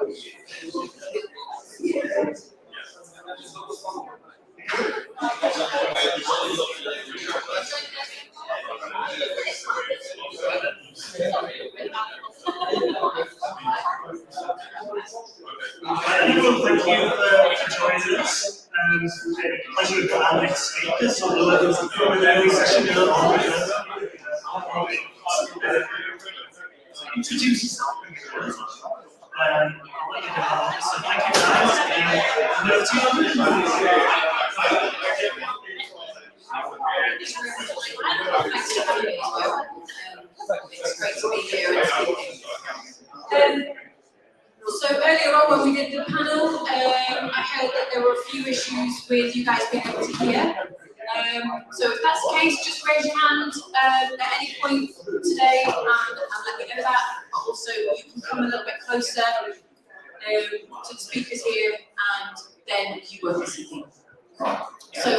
Thank you for joining us. Pleasure to our next speaker. So we'll come with any session introduce yourself. I'll let you go. So thank you guys. Over to you. Thanks for having me as well. It's great to be here and speaking. So earlier on when we did the panel, I heard that there were a few issues with you guys being able to hear. So if that's the case, just raise your hand at any point today and let me know that. But also you can come a little bit closer to the speakers here and then you won't miss a thing. So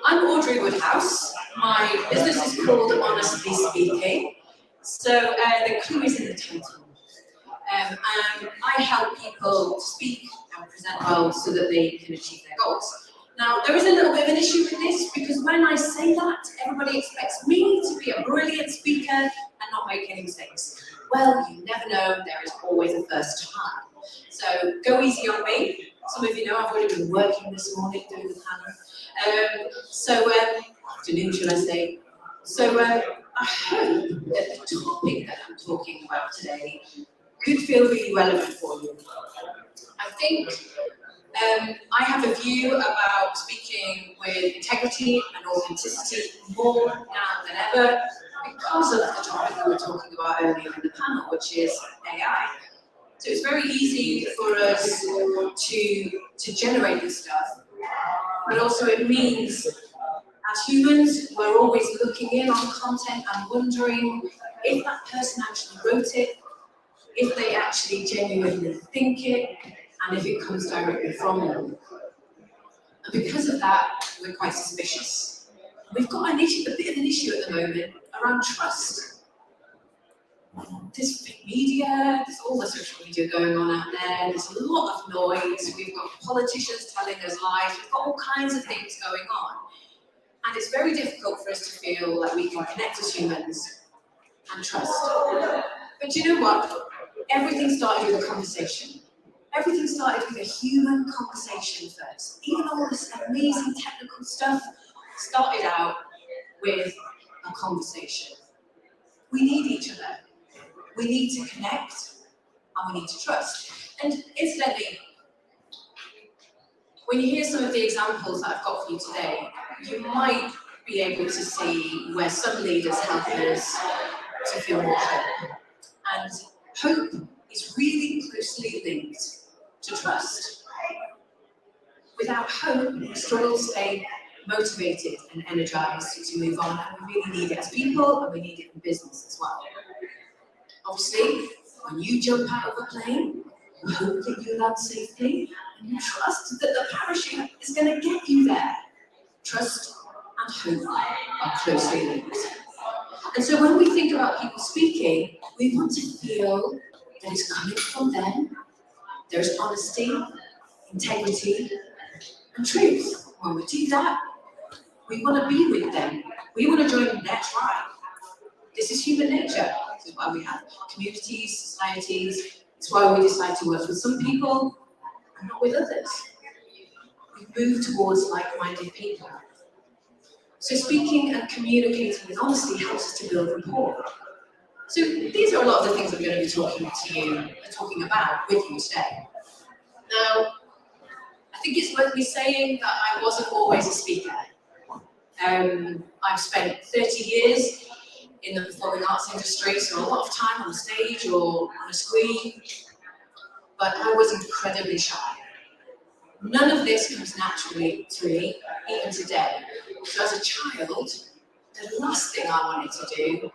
I'm Audrey Woodhouse. My business is called Honestly Speaking. So the clue is in the title. And I help people to speak and present well so that they can achieve their goals. Now, there is a little bit of an issue with this because when I say that, everybody expects me to be a brilliant speaker and not make any mistakes. Well, you never know, there is always a first time. So go easy on me. Some of you know I've already been working this morning doing the panel. Afternoon, should I say. So I hope that the topic that I'm talking about today could feel really relevant for you. I think I have a view about speaking with integrity and authenticity more now than ever because of the topic that we were talking about earlier in the panel, which is AI. So it's very easy for us to generate this stuff, but also it means as humans, we're always looking in on content and wondering if that person actually wrote it, if they actually genuinely think it, and if it comes directly from them. And because of that, we're quite suspicious. We've got a bit of an issue at the moment around trust. There's big media, there's all the social media going on out there, there's a lot of noise, we've got politicians telling us lies, we've got all kinds of things going on. And it's very difficult for us to feel like we can connect as humans and trust. But you know what? Everything started with a conversation. Everything started with a human conversation first. Even all this amazing technical stuff started out with a conversation. We need each other. We need to connect and we need to trust. And incidentally, when you hear some of the examples that I've got for you today, you might be able to see where some leaders help us to feel more hope. And hope is really closely linked to trust. Without hope, we struggle to stay motivated and energized to move on, and we really need it as people, and we need it in business as well. Obviously, when you jump out of a plane, you hope that you land safely, and you trust that the parachute is going to get you there. Trust and hope are closely linked. And so when we think about people speaking, we want to feel that it's coming from them. There's honesty, integrity, and truth. When we do that, we want to be with them. We want to join their tribe. This is human nature. This is why we have communities, societies. It's why we decide to work with some people and not with others. We move towards like-minded people. So speaking and communicating with honesty helps us to build rapport. So these are a lot of the things I'm going to be talking about with you today. Now, I think it's worth me saying that I wasn't always a speaker. I've spent 30 years in the performing arts industry, so a lot of time on the stage or on a screen, but I was incredibly shy. None of this comes naturally to me, even today. So as a child, the last thing I wanted to do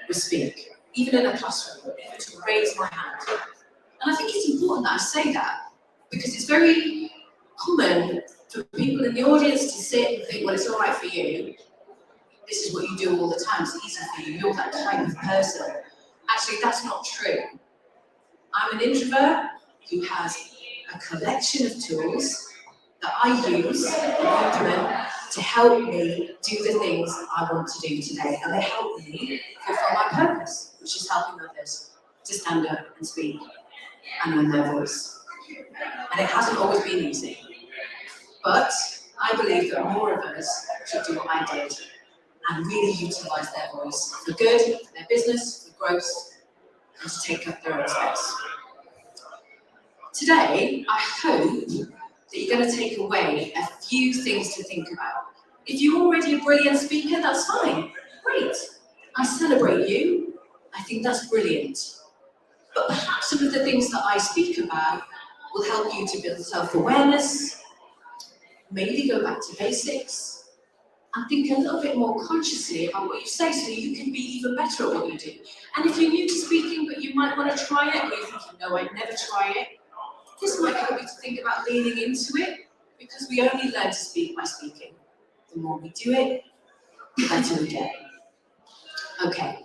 was speak, even in a classroom, to raise my hand. And I think it's important that I say that, because it's very common for people in the audience to sit and think, well, it's all right for you. This is what you do all the time, it's easy for you, you're that type of person. Actually, that's not true. I'm an introvert, who has a collection of tools that I use and implement to help me do the things I want to do today. And they help me fulfill my purpose, which is helping others to stand up and speak and own their voice. And it hasn't always been easy. But I believe that more of us should do what I did and really utilise their voice for good, for their business, for growth, and to take up their own space. Today, I hope that you're going to take away a few things to think about. If you're already a brilliant speaker, that's fine. Great. I celebrate you. I think that's brilliant. But perhaps some of the things that I speak about will help you to build self-awareness, maybe go back to basics, and think a little bit more consciously about what you say so you can be even better at what you do. And if you're new to speaking, but you might want to try it, or you think, no, I'd never try it, this might help you to think about leaning into it, because we only learn to speak by speaking. The more we do it, the better we get. Okay.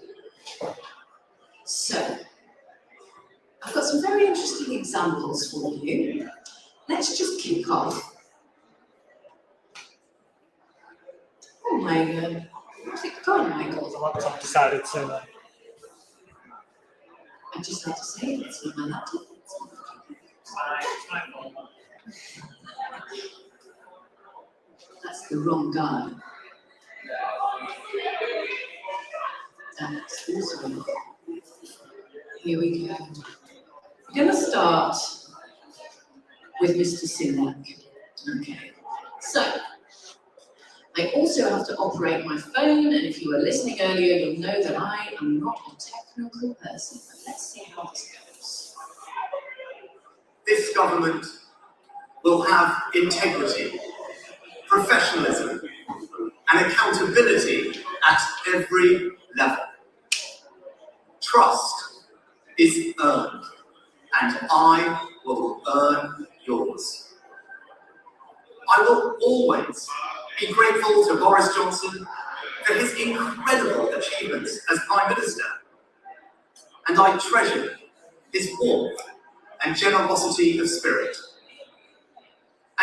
So, I've got some very interesting examples for you. Let's just kick off. Oh my God. Where's it gone, Michael? The laptop decided to. I just had to say it's in my laptop. That's the wrong guy. That's this one. Here we go. We're going to start with Mr. Sinek. Okay. So, I also have to operate my phone, and if you were listening earlier, you'll know that I am not a technical person. But let's see how this goes. This government will have integrity, professionalism, and accountability at every level. Trust is earned, and I will earn yours. I will always be grateful to Boris Johnson for his incredible achievements as Prime Minister, and I treasure his warmth and generosity of spirit.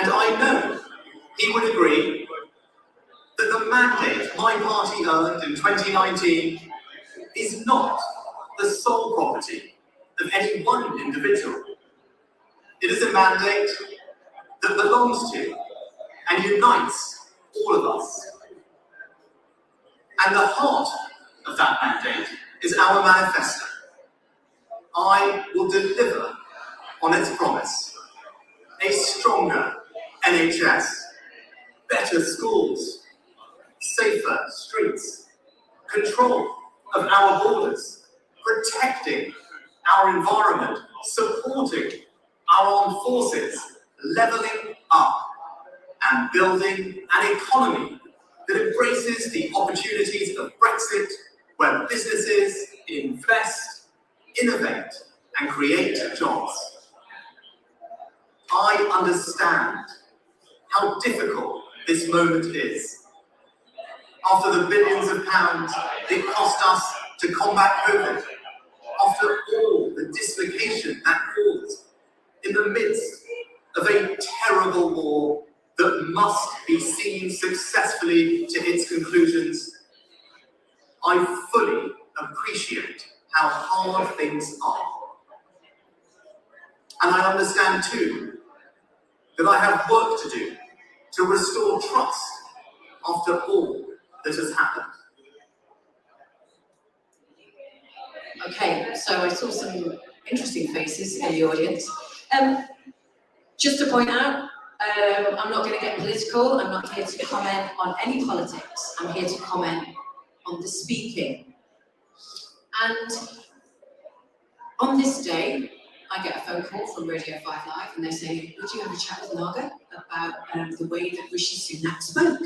And I know he would agree that the mandate my party earned in 2019 is not the sole property of any one individual. It is a mandate that belongs to and unites all of us. And the heart of that mandate is our manifesto. I will deliver on its promise. A stronger NHS, better schools, safer streets, control of our borders, protecting our environment, supporting our armed forces, levelling up and building an economy that embraces the opportunities of Brexit, where businesses invest, innovate, and create jobs. I understand how difficult this moment is. After the billions of pounds it cost us to combat COVID, after all the dislocation that caused, in the midst of a terrible war that must be seen successfully to its conclusions, I fully appreciate how hard things are. And I understand too that I have work to do to restore trust after all that has happened. Okay, so I saw some interesting faces in the audience. Just to point out, I'm not going to get political. I'm not here to comment on any politics. I'm here to comment on the speaking. And on this day, I get a phone call from Radio 5 Live, and they say, would you have a chat with Naga about the way that Rishi Sunak spoke?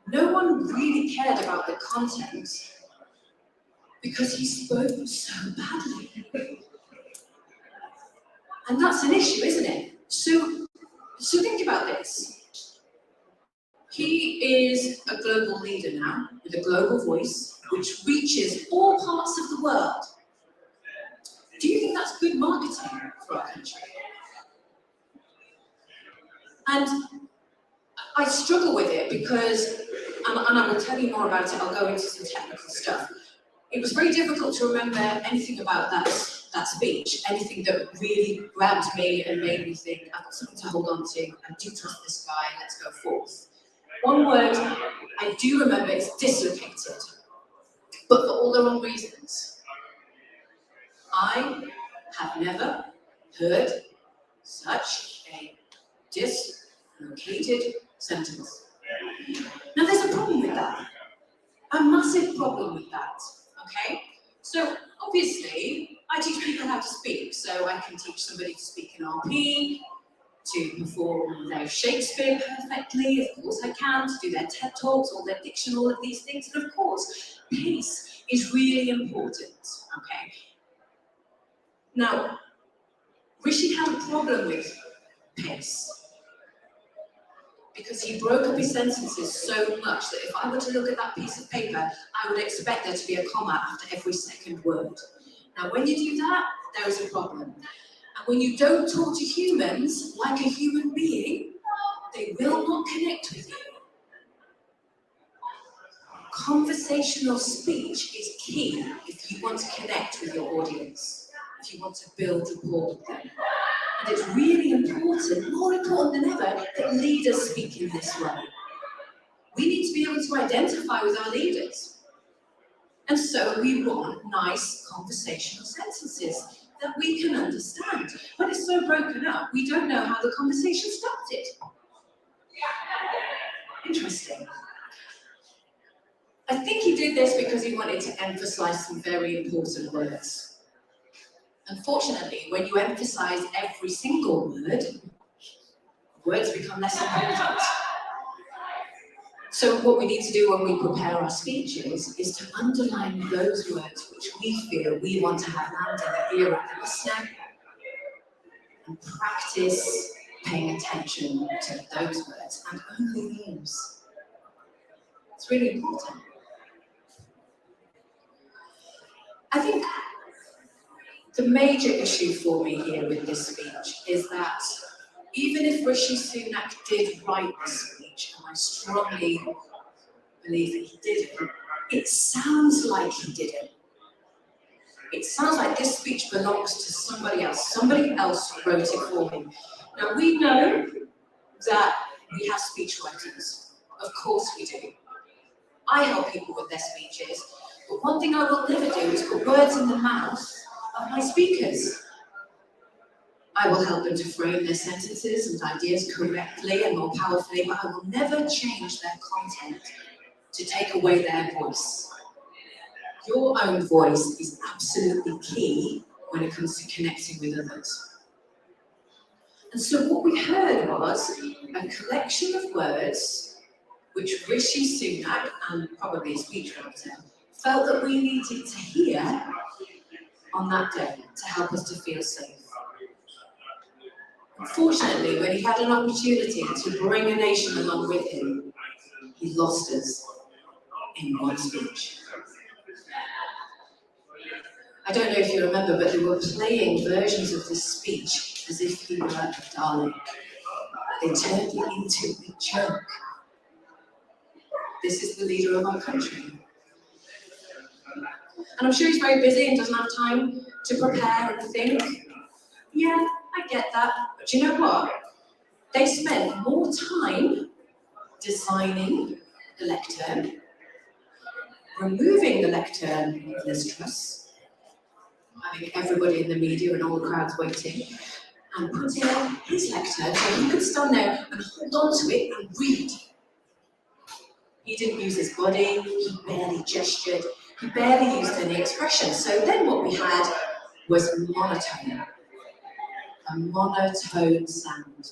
No one really cared about the content because he spoke so badly. And that's an issue, isn't it? So think about this. He is a global leader now, with a global voice, which reaches all parts of the world. Do you think that's good marketing for our country? And I struggle with it because, and I will tell you more about it, I'll go into some technical stuff. It was very difficult to remember anything about that speech, anything that really grabbed me and made me think, I've got something to hold on to, I do trust this guy, let's go forth. One word I do remember is dislocated, but for all the wrong reasons. I have never heard such a dislocated sentence. Now there's a problem with that, a massive problem with that, okay? So obviously, I teach people how to speak, so I can teach somebody to speak in RP, to perform their Shakespeare perfectly, of course I can, to do their TED Talks, all their diction, all of these things, and of course, pace is really important, okay? Now, Rishi had a problem with pace, because he broke up his sentences so much that if I were to look at that piece of paper, I would expect there to be a comma after every second word. Now, when you do that, there is a problem. And when you don't talk to humans like a human being, they will not connect with you. Conversational speech is key if you want to connect with your audience, if you want to build rapport with them. And it's really important, more important than ever, that leaders speak in this way. We need to be able to identify with our leaders. And so we want nice conversational sentences that we can understand. When it's so broken up, we don't know how the conversation started. Interesting. I think he did this because he wanted to emphasize some very important words. Unfortunately, when you emphasize every single word, words become less important. So what we need to do when we prepare our speeches is to underline those words which we feel we want to have land in the ear of the listener, and practice paying attention to those words and only those. It's really important. I think the major issue for me here with this speech is that even if Rishi Sunak did write the speech, and I strongly believe that he didn't, it sounds like he didn't. It sounds like this speech belongs to somebody else. Somebody else wrote it for him. Now we know that we have speechwriters. Of course we do. I help people with their speeches, but one thing I will never do is put words in the mouth of my speakers. I will help them to frame their sentences and ideas correctly and more powerfully, but I will never change their content to take away their voice. Your own voice is absolutely key when it comes to connecting with others. And so what we heard was a collection of words which Rishi Sunak, and probably a speechwriter, felt that we needed to hear on that day to help us to feel safe. Unfortunately, when he had an opportunity to bring a nation along with him, he lost us in one speech. I don't know if you remember, but they were playing versions of this speech as if he were a Dalek. They turned it into a joke. This is the leader of our country. And I'm sure he's very busy and doesn't have time to prepare and think. Yeah, I get that. But you know what? They spent more time designing the lectern, removing the lectern of Liz Truss, having everybody in the media and all the crowds waiting, and putting on his lectern so he could stand there and hold on to it and read. He didn't use his body, he barely gestured, he barely used any expression. So then what we had was monotone, a monotone sound.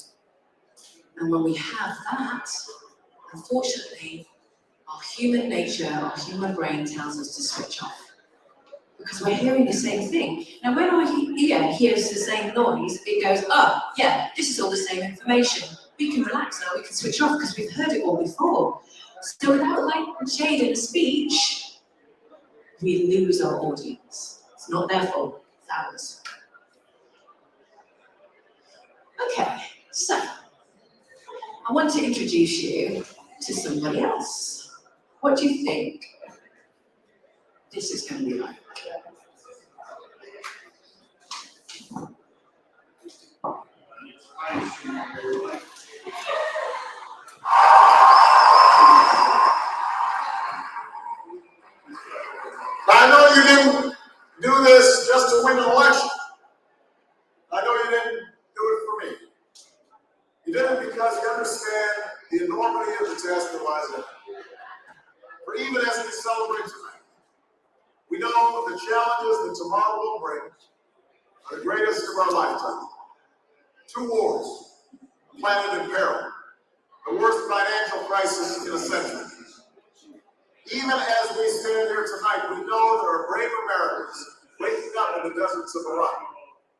And when we have that, unfortunately, our human nature, our human brain tells us to switch off. Because we're hearing the same thing. Now when our ear hears the same noise, it goes, oh, yeah, this is all the same information. We can relax now, we can switch off because we've heard it all before. So without light and shade in a speech, we lose our audience. It's not their fault. flowers. Okay, so I want to introduce you to somebody else. What do you think this is going to be like? I know you didn't do this just to win an election. I know you didn't do it for me. You did it because you understand the enormity of the task that lies ahead. For even as we celebrate tonight, we know the challenges that tomorrow will bring are the greatest of our lifetime. 2 wars, a planet in peril, the worst financial crisis in a century. Even as we stand here tonight, we know there are brave Americans waking up in the deserts of Iraq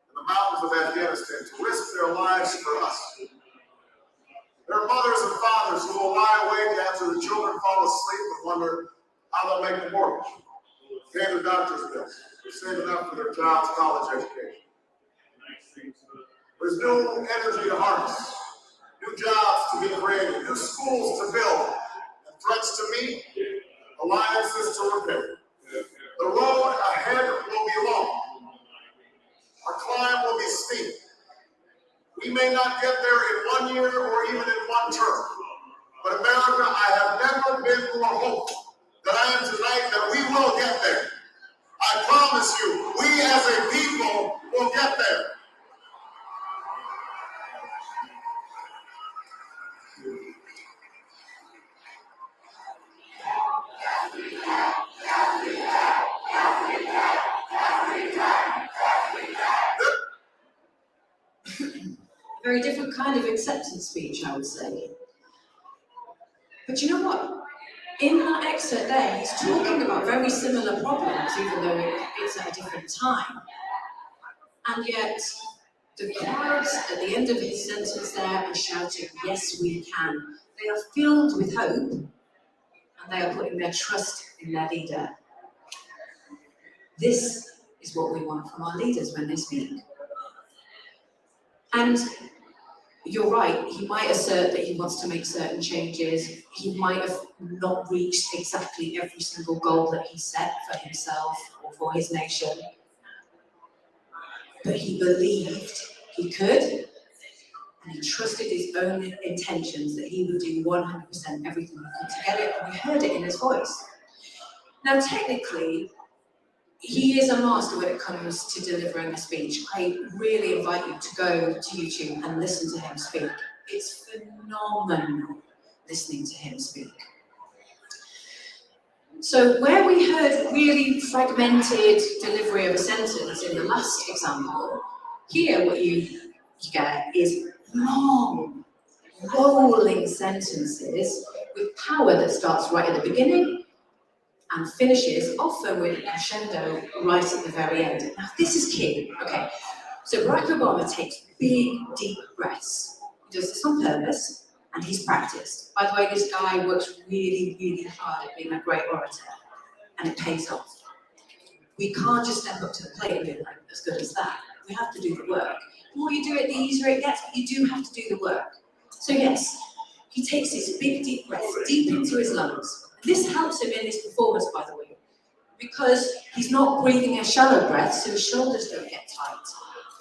and the mountains of Afghanistan to risk their lives for us. There are mothers and fathers who will lie awake after the children fall asleep and wonder how they'll make the mortgage, pay their doctor's bills, save enough for their child's college education. There's new energy to harness, new jobs to be created, new schools to build, and threats to meet, alliances to repair. The road ahead will be long. Our climb will be steep. We may not get there in 1 year or even in 1 term. But America, I have never been more hopeful than I am tonight that we will get there. I promise you, we as a people will get there. A very different kind of acceptance speech, I would say. But you know what? In that excerpt there, he's talking about very similar problems, even though it's at a different time. And yet, the crowds at the end of his sentence there are shouting, "Yes, we can." They are filled with hope, and they are putting their trust in their leader. This is what we want from our leaders when they speak. And you're right, he might assert that he wants to make certain changes. He might have not reached exactly every single goal that he set for himself or for his nation. But he believed he could, and he trusted his own intentions that he would do 100% everything he could to get it, and we heard it in his voice. Now, technically, he is a master when it comes to delivering a speech. I really invite you to go to YouTube and listen to him speak. It's phenomenal listening to him speak. So where we heard really fragmented delivery of a sentence in the last example, here what you get is long, rolling sentences with power that starts right at the beginning and finishes often with a crescendo right at the very end. Now this is key, okay? So Barack Obama takes big, deep breaths. He does this on purpose, and he's practiced. By the way, this guy works really, really hard at being a great orator, and it pays off. We can't just step up to the plate and be like, as good as that. We have to do the work. The more you do it, the easier it gets, but you do have to do the work. So yes, he takes this big, deep breath deep into his lungs. This helps him in his performance, by the way, because he's not breathing a shallow breath, so his shoulders don't get tight.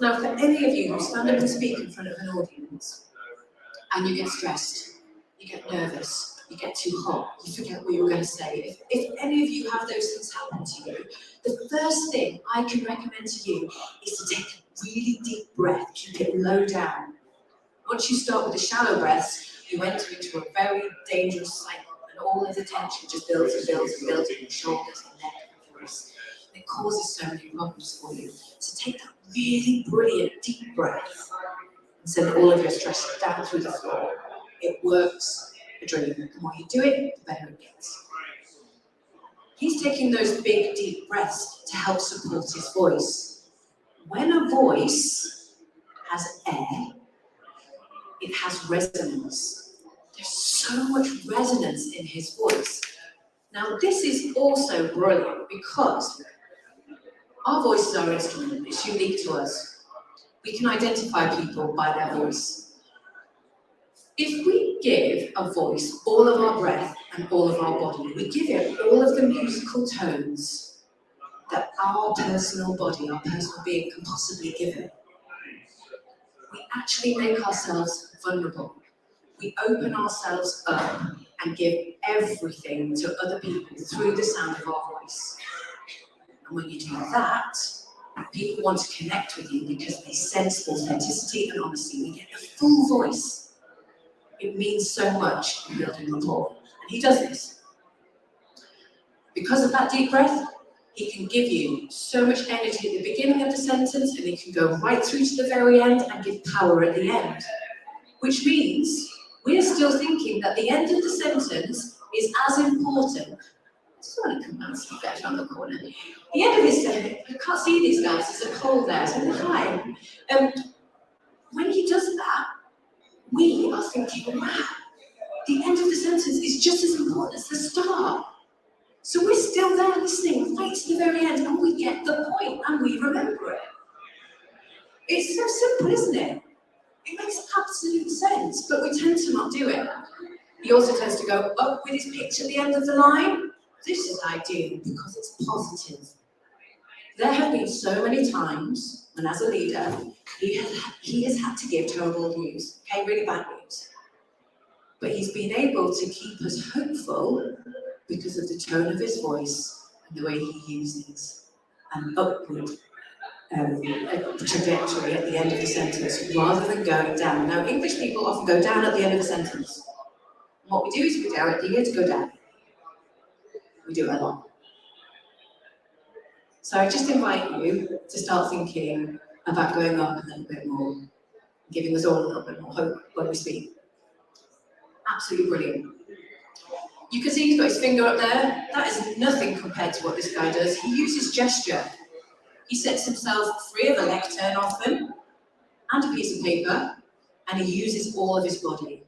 Now, for any of you who stand up and speak in front of an audience, and you get stressed, you get nervous, you get too hot, you forget what you were going to say. If any of you have those things happen to you, the first thing I can recommend to you is to take a really deep breath, keep it low down. Once you start with the shallow breaths, you enter into a very dangerous cycle, and all of the tension just builds and builds and builds in your shoulders and neck and voice. And it causes so many problems for you. So take that really brilliant deep breath and send all of your stress down through the floor. It works a dream. The more you do it, the better it gets. He's taking those big deep breaths to help support his voice. When a voice has air, it has resonance. There's so much resonance in his voice. Now, this is also brilliant because Our voice is our instrument, it's unique to us. We can identify people by their voice. If we give a voice all of our breath and all of our body, we give it all of the musical tones that our personal body, our personal being can possibly give it, we actually make ourselves vulnerable. We open ourselves up and give everything to other people through the sound of our voice. And when you do that, people want to connect with you because they sense authenticity and honesty. We get a full voice. It means so much in building rapport. And he does this. Because of that deep breath, he can give you so much energy at the beginning of the sentence, and he can go right through to the very end and give power at the end. Which means we are still thinking that the end of the sentence is as important. I just want to come and see better on the corner. The end of this sentence, I can't see these guys, there's a pole there, so hi. When he does that, we are thinking, wow, the end of the sentence is just as important as the start. So we're still there listening right to the very end, and we get the point, and we remember it. It's so simple, isn't it? It makes absolute sense, but we tend to not do it. He also tends to go up with his pitch at the end of the line. This is ideal because it's positive. There have been so many times when, as a leader, he has had to give terrible news, okay, really bad news. But he's been able to keep us hopeful because of the tone of his voice and the way he uses an upward trajectory at the end of the sentence rather than going down. Now, English people often go down at the end of the sentence. And what we do is we direct the ear to go down. We do it a lot. So I just invite you to start thinking about going up a little bit more, giving us all a little bit more hope when we speak. Absolutely brilliant. You can see he's got his finger up there. That is nothing compared to what this guy does. He uses gesture. He sets himself free of a lectern often, and a piece of paper, and he uses all of his body.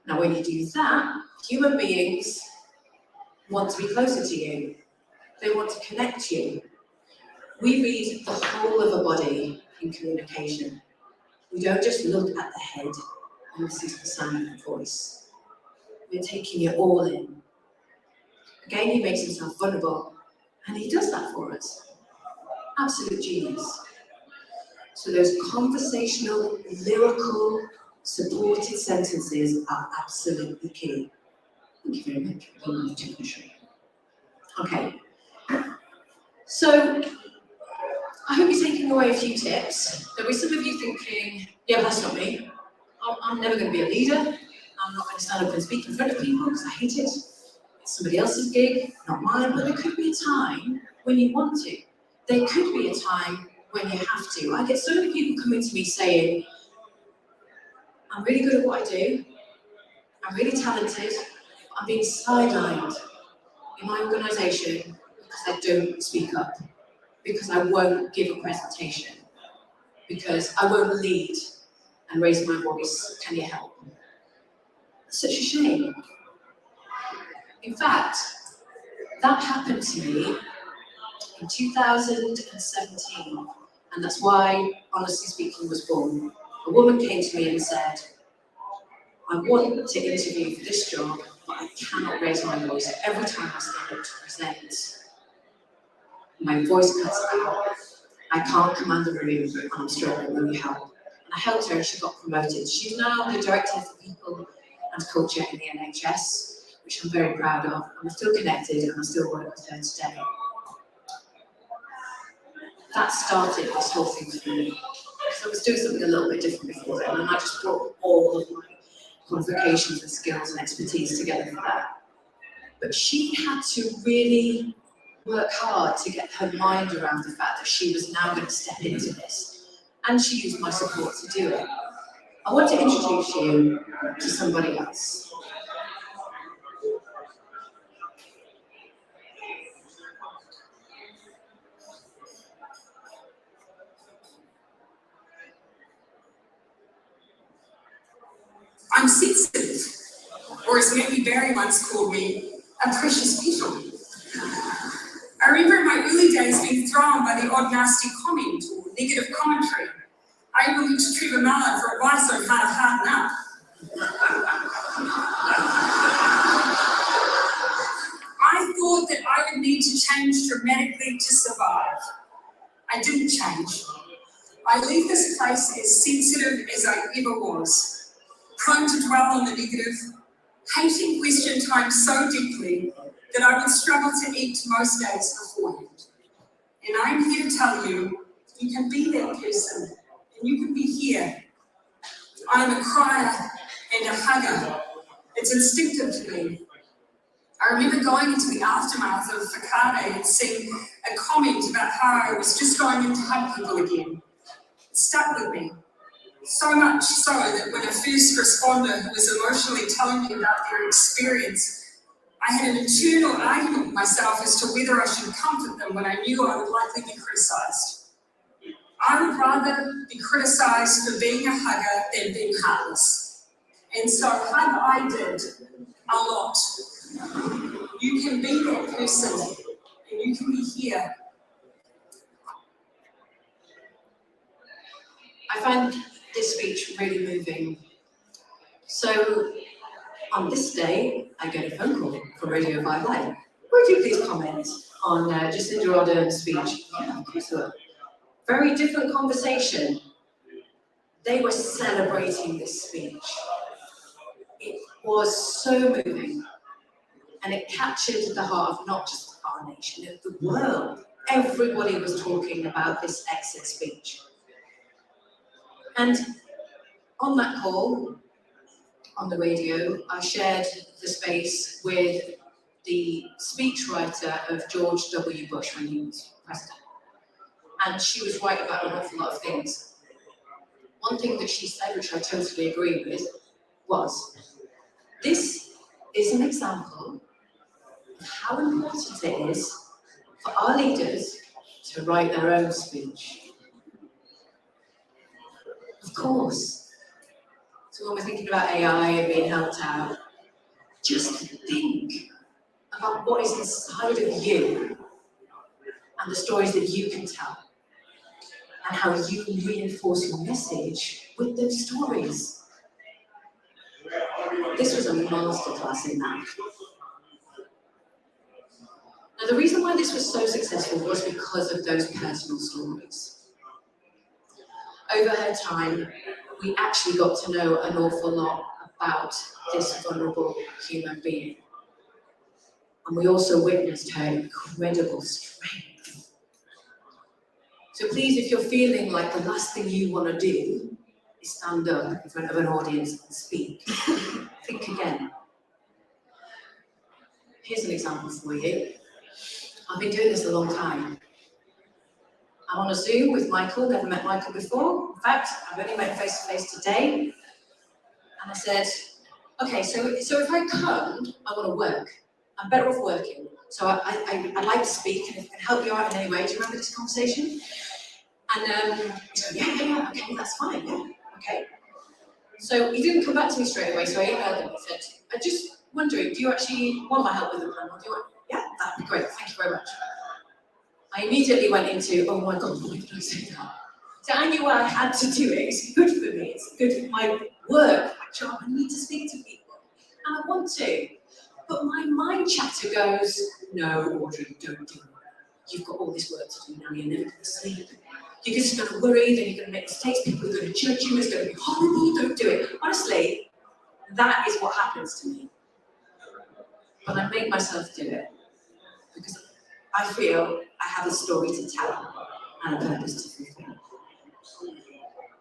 Now when you do that, human beings want to be closer to you. They want to connect you. We read the whole of a body in communication. We don't just look at the head and listen to the sound of the voice. We're taking it all in. Again, he makes himself vulnerable, and he does that for us. Absolute genius. So those conversational, lyrical, supported sentences are absolutely key. Thank you very much. Okay. So, I hope you're taking away a few tips. There'll be some of you thinking, yeah, but that's not me. I'm never going to be a leader. I'm not going to stand up and speak in front of people because I hate it. It's somebody else's gig, not mine. But there could be a time when you want to. There could be a time when you have to. I get so many people coming to me saying, I'm really good at what I do. I'm really talented. I'm being sidelined in my organisation because I don't speak up, because I won't give a presentation, because I won't lead and raise my voice. Can you help? It's such a shame. In fact, that happened to me in 2017, and that's why Honestly Speaking was born. A woman came to me and said, I want to interview for this job, but I cannot raise my voice. Every time I stand up to present, my voice cuts out. I can't command the room, and I'm struggling. Will you help? And I helped her, and she got promoted. She's now the Director for People and Culture in the NHS, which I'm very proud of. I'm still connected, and I still work with her today. That started this whole thing for me, because I was doing something a little bit different before then, and I just brought all of my qualifications and skills and expertise together for that. But she had to really work hard to get her mind around the fact that she was now going to step into this, and she used my support to do it. I want to introduce you to somebody else. I'm Cecil, or as Matthew Barry once called me, a precious beetle. I remember in my early early days being thrown by the odd nasty comment or negative commentary. I even went to Trevor Mallon for advice on how to harden up. I thought that I would need to change dramatically to survive. I didn't change. I leave this place as sensitive as I ever was, prone to dwell on the negative, hating question time so deeply that I would struggle to eat most days beforehand. And I'm here to tell you, you can be that person, and you can be here. I'm a crier and a hugger. It's instinctive to me. I remember going into the aftermath of Whakaare and seeing a comment about how I was just going in to hug people again. It stuck with me. So much so that when a first responder who was emotionally telling me about their experience, I had an internal argument with myself as to whether I should comfort them when I knew I would likely be criticised. I would rather be criticised for being a hugger than being heartless. And so hug I did a lot. You can be that person, and you can be here. I find this speech really moving. So, on this day, I get a phone call from Radio 5 Live. Would you please comment on Jacinda Ardern's speech? Yeah, of course I will. Very different conversation. They were celebrating this speech. It was so moving. And it captured the heart of not just our nation, of the world. Everybody was talking about this exit speech. And on that call, on the radio, I shared the space with the speechwriter of George W. Bush when he was president. And she was right about an awful lot of things. One thing that she said, which I totally agree with, was, this is an example of how important it is for our leaders to write their own speech. Of course. So when we're thinking about AI and being helped out, just think about what is inside of you and the stories that you can tell and how you reinforce your message with those stories. This was a masterclass in that. Now, the reason why this was so successful was because of those personal stories. Over her time, we actually got to know an awful lot about this vulnerable human being. And we also witnessed her incredible strength. So please, if you're feeling like the last thing you want to do is stand up in front of an audience and speak, think again. Here's an example for you. I've been doing this a long time. I'm on a Zoom with Michael, never met Michael before. In fact, I've only met face to face today. And I said, okay, so if I come, I want to work. I'm better off working. So I like to speak, and if I can help you out in any way. Do you remember this conversation? And he said, yeah, okay, that's fine, yeah, okay. So he didn't come back to me straight away, so I emailed him and said, I'm just wondering, do you actually want my help with the panel? Do you want? Yeah, that'd be great, thank you very much. I immediately went into, oh my God, why did I say that? So I knew I had to do it. It's good for me. It's good for my work, my job. I need to speak to people. And I want to. But my mind chatter goes, no, Audrey, don't do it. You've got all this work to do now. You're never going to sleep. You're just going to worry, then you're going to make mistakes. People are going to judge you. It's going to be horrible. Don't do it. Honestly, that is what happens to me. But I make myself do it. Because I feel I have a story to tell and a purpose to fulfill.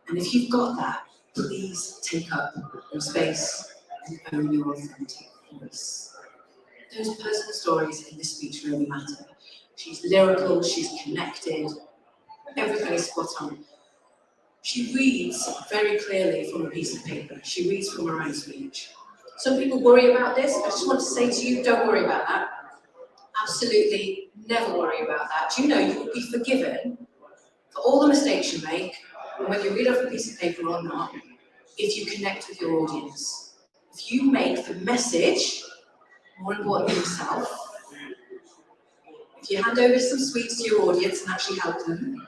And if you've got that, please take up your space and own your authentic voice. Those personal stories in this speech really matter. She's lyrical, she's connected, everything is spot on. She reads very clearly from a piece of paper. She reads from her own speech. Some people worry about this. I just want to say to you, don't worry about that. Absolutely never worry about that. You know you will be forgiven for all the mistakes you make, and whether you read off a piece of paper or not, if you connect with your audience. If you make the message more important than yourself, if you hand over some sweets to your audience and actually help them,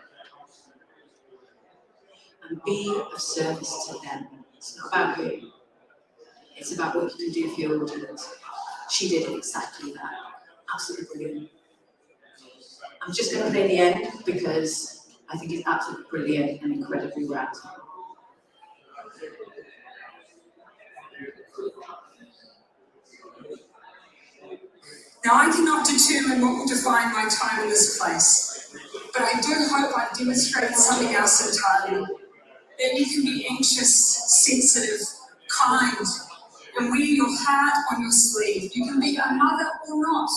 and be of service to them. It's not about you. It's about what you can do for your audience. She did exactly that. Absolutely brilliant. I'm just going to play the end because I think it's absolutely brilliant and incredibly rad. Now, I cannot determine what will define my time in this place, but I do hope I've demonstrated something else entirely. That you can be anxious, sensitive, kind, and wear your heart on your sleeve. You can be a mother or not.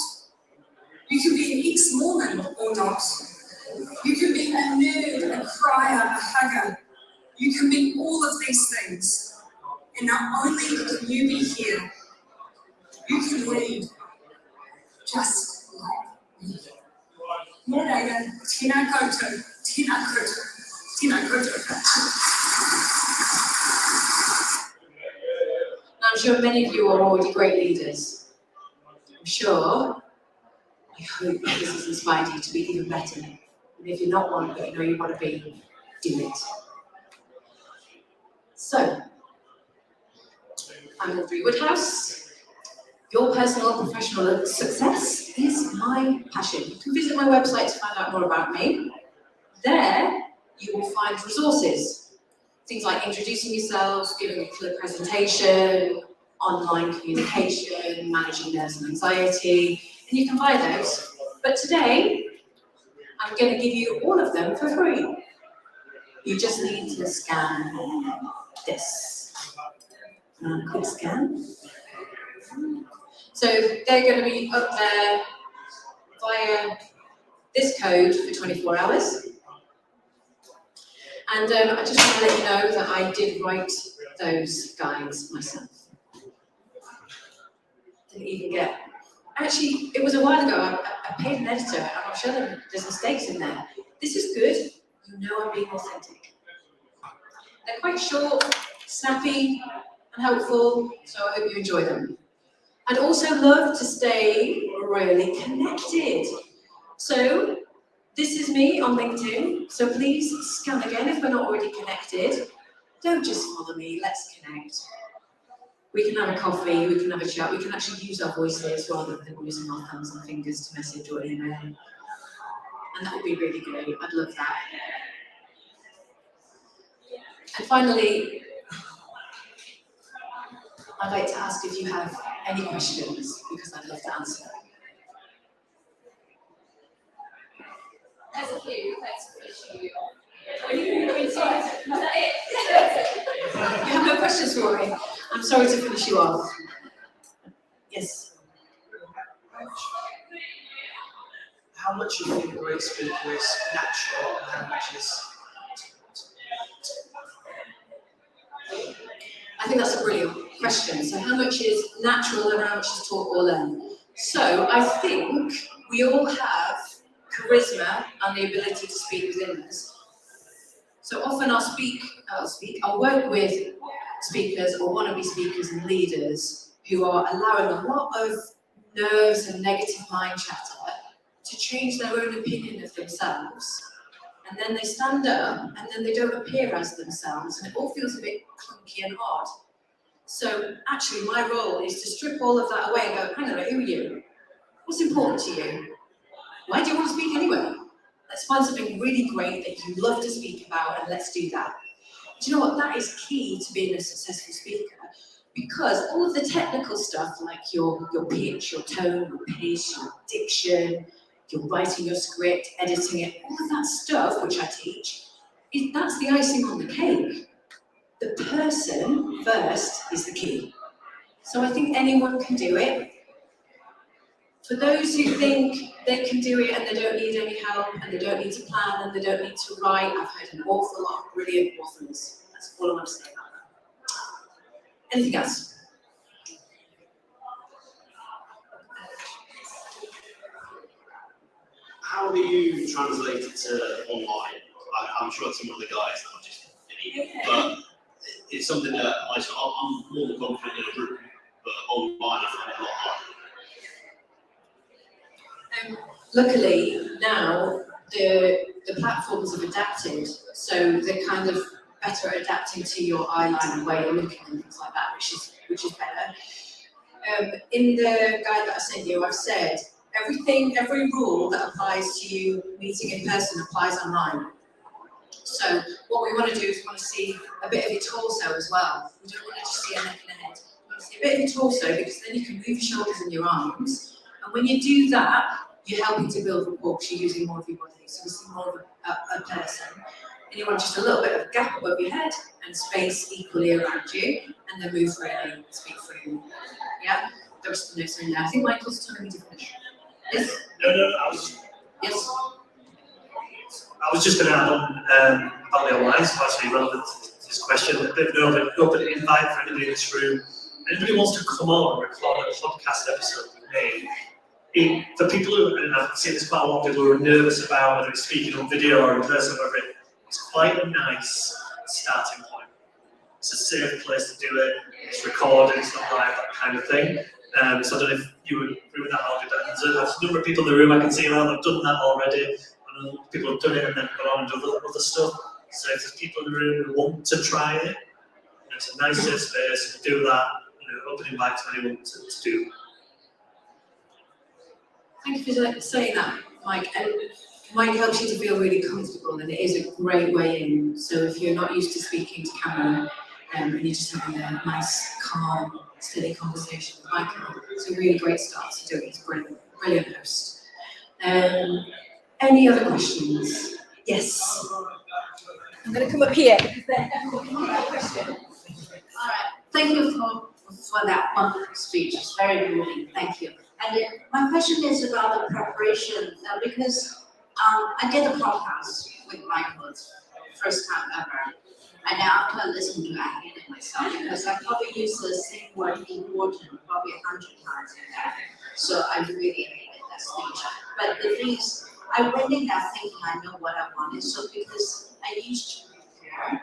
You can be an ex-Mormon or not. You can be a nerd, a crier, a hugger. You can be all of these things. And not only can you be here, you can lead. Just like me. Morena, Tina Koto, Tina Koto, Tina Koto. I'm sure many of you are already great leaders. I'm sure, I hope this has inspired you to be even better. And if you're not one, but you know you want to be, do it. So, I'm Audrey Woodhouse. Your personal and professional success is my passion. You can visit my website to find out more about me. There, you will find resources. Things like introducing yourself, giving a clear presentation, online communication, managing nerves and anxiety, and you can buy those. But today, I'm going to give you all of them for free. You just need to scan this. Quick scan. So they're going to be up there via this code for 24 hours. And I just want to let you know that I did write those guides myself. Didn't even get, actually, it was a while ago, I paid an editor, and I'm sure there's mistakes in there. This is good, you know I'm being authentic. They're quite short, snappy, and helpful, so I hope you enjoy them. I'd also love to stay really connected. So, this is me on LinkedIn, so please scan again if we're not already connected. Don't just follow me, let's connect. We can have a coffee, we can have a chat, we can actually use our voices rather than using our thumbs and fingers to message or email. And that would be really great, I'd love that. And finally, I'd like to ask if you have any questions, because I'd love to answer them. There's a few, thanks for finishing you. Sorry, is that it? You have no questions for me? I'm sorry to finish you off. Yes? How much of being a great speaker is natural and how much is I think that's a brilliant question. So how much is natural and how much is taught or learned? So I think we all have charisma and the ability to speak within us. So often I'll work with speakers or wannabe speakers and leaders who are allowing a lot of nerves and negative mind chatter to change their own opinion of themselves. And then they stand up and then they don't appear as themselves and it all feels a bit clunky and odd. So actually my role is to strip all of that away and go, hang on, who are you? What's important to you? Why do you want to speak anyway? Let's find something really great that you love to speak about and let's do that. Do you know what? That is key to being a successful speaker, because all of the technical stuff like your pitch, your tone, your pace, your diction, your writing your script, editing it, all of that stuff which I teach, that's the icing on the cake. The person first is the key. So I think anyone can do it. For those who think they can do it and they don't need any help and they don't need to plan and they don't need to write, I've heard an awful lot of brilliant authors. That's all I want to say about that. Anything else? How do you translate it to online? I'm sure some of the guys that are just an idiot, but it's something that I'm more confident in a group, but online I find it a lot harder. luckily now the platforms have adapted, so they're kind of better at adapting to your eye line and where you're looking and things like that, which is better. In the guide that I sent you, I've said every rule that applies to you meeting in person applies online. So what we want to do is we want to see a bit of your torso as well. We don't want to just see a neck and a head. We want to see a bit of your torso, because then you can move your shoulders and your arms. And when you do that, you're helping to build rapport because you're using more of your body. So we see more of a person. And you want just a little bit of gap above your head and space equally around you, and then move freely, speak freely. Yeah? The rest of the notes are in there. I think Michael's telling me to finish. Yes? No, Yes? I was just going to add on about the online, so actually relevant to this question, a bit of an open invite for anybody in this room. Anybody wants to come on and record a podcast episode with me, for people who, and I've seen this quite a lot, people who are nervous about whether it's speaking on video or in person, or whatever, it's quite a nice starting point. It's a safe place to do it, it's recorded, it's not live, that kind of thing. So I don't know if you would agree with that, Audrey, but there's a number of people in the room I can see around that have done that already. People have done it and then gone on and done other stuff. So if there's people in the room who want to try it, it's a nice safe space to do that, open invite to anyone to do. Thank you for saying that, Mike. And Mike helps you to feel really comfortable, and it is a great way in. So if you're not used to speaking to camera, and you're just having a nice, calm, steady conversation with Michael, it's a really great start to do it. He's brilliant, brilliant host. Any other questions? Yes. I'm going to come up here because then everyone can ask a question. All right, thank you for that wonderful speech. It's very moving. Thank you. And my question is about the preparation, because I did a podcast with Michael, first time ever. And after I listened to it, I hated it myself because I probably used the same word important probably 100 times in there. So I really hated that speech. But the thing is, I went in there thinking I know what I wanted. So because I used to prepare,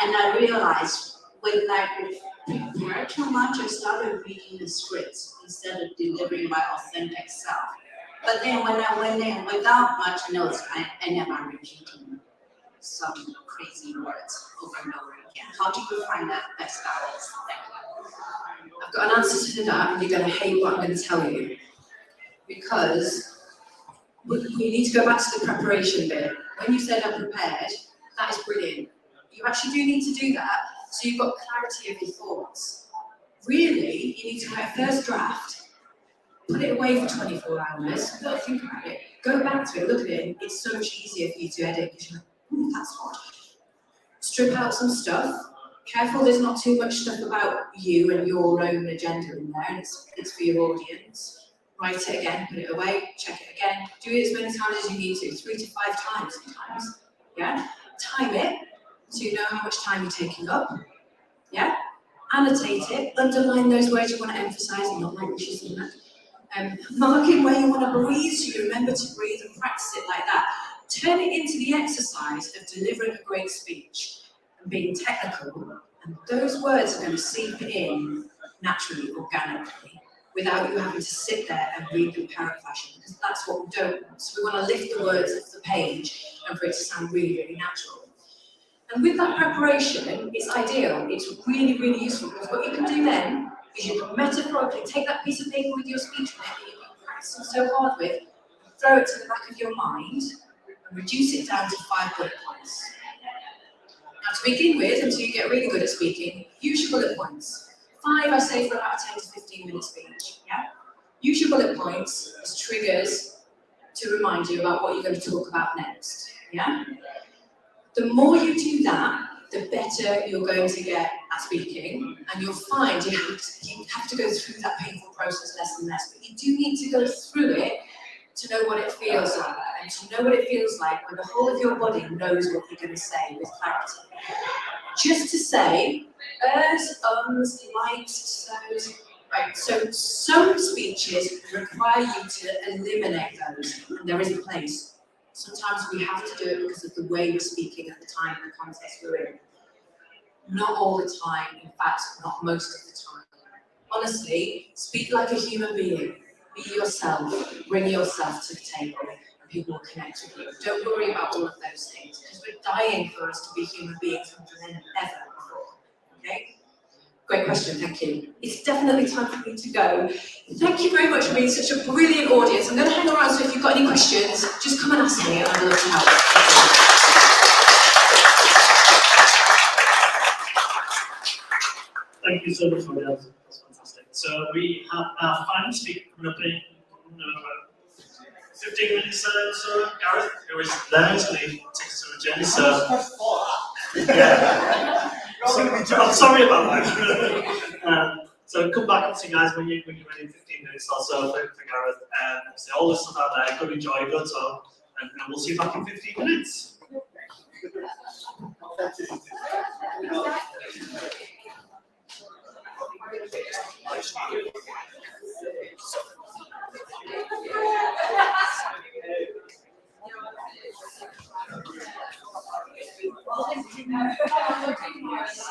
and I realized when I prepare too much, I started reading the scripts instead of delivering my authentic self. But then when I went in without much notes, I ended up repeating some crazy words over and over again. How do you find that best balance? I've got an answer to that, and you're going to hate what I'm going to tell you. Because we need to go back to the preparation bit. When you said I'm prepared, that is brilliant. You actually do need to do that, so you've got clarity of your thoughts. Really, you need to write a first draft, put it away for 24 hours, don't think about it, go back to it, look at it, it's so much easier for you to edit, because you're like, that's odd. Strip out some stuff. Careful there's not too much stuff about you and your own agenda in there, and it's for your audience. Write it again, put it away, check it again. Do it as many times as you need to, 3 to 5 times sometimes. Yeah? Time it so you know how much time you're taking up. Yeah? Annotate it, underline those words you want to emphasize and not like wishes in that. Mark in where you want to breathe, so you remember to breathe and practice it like that. Turn it into the exercise of delivering a great speech and being technical, and those words are going to seep in naturally, organically, without you having to sit there and read them parrot fashion, because that's what we don't want. So we want to lift the words off the page and for it to sound really, really natural. And with that preparation, it's ideal. It's really, really useful, because what you can do then is you can metaphorically take that piece of paper with your speech on it that you've been practicing so hard with, throw it to the back of your mind, and reduce it down to 5 bullet points. Now, to begin with, until you get really good at speaking, use your bullet points. 5, I say, for about a 10 to 15 minute speech. Yeah? Use your bullet points as triggers to remind you about what you're going to talk about next. Yeah? The more you do that, the better you're going to get at speaking, and you'll find you have to go through that painful process less and less. But you do need to go through it to know what it feels like, and to know what it feels like when the whole of your body knows what you're going to say with clarity. Just to say, ums, likes, so's. Right, so some speeches require you to eliminate those, and there is a place. Sometimes we have to do it because of the way we're speaking at the time and the context we're in. Not all the time, in fact, not most of the time. Honestly, speak like a human being. Be yourself, bring yourself to the table, and people will connect with you. Don't worry about all of those things, because we're dying for us to be human beings more than ever before. Okay? Great question, thank you. It's definitely time for me to go. Thank you very much for being such a brilliant audience. I'm going to hang around, so if you've got any questions, just come and ask me, and I'd love to help. Thank you so much, Maria. That's fantastic. So we have our final speaker coming up in 15 minutes. So Gareth, who is there, is going to take us through a journey. So yeah, I'm sorry about that. So come back up to you guys when you're ready in 15 minutes or so for Gareth. So all this stuff out there, good enjoy, good talk, and we'll see you back in 15 minutes. Thank you.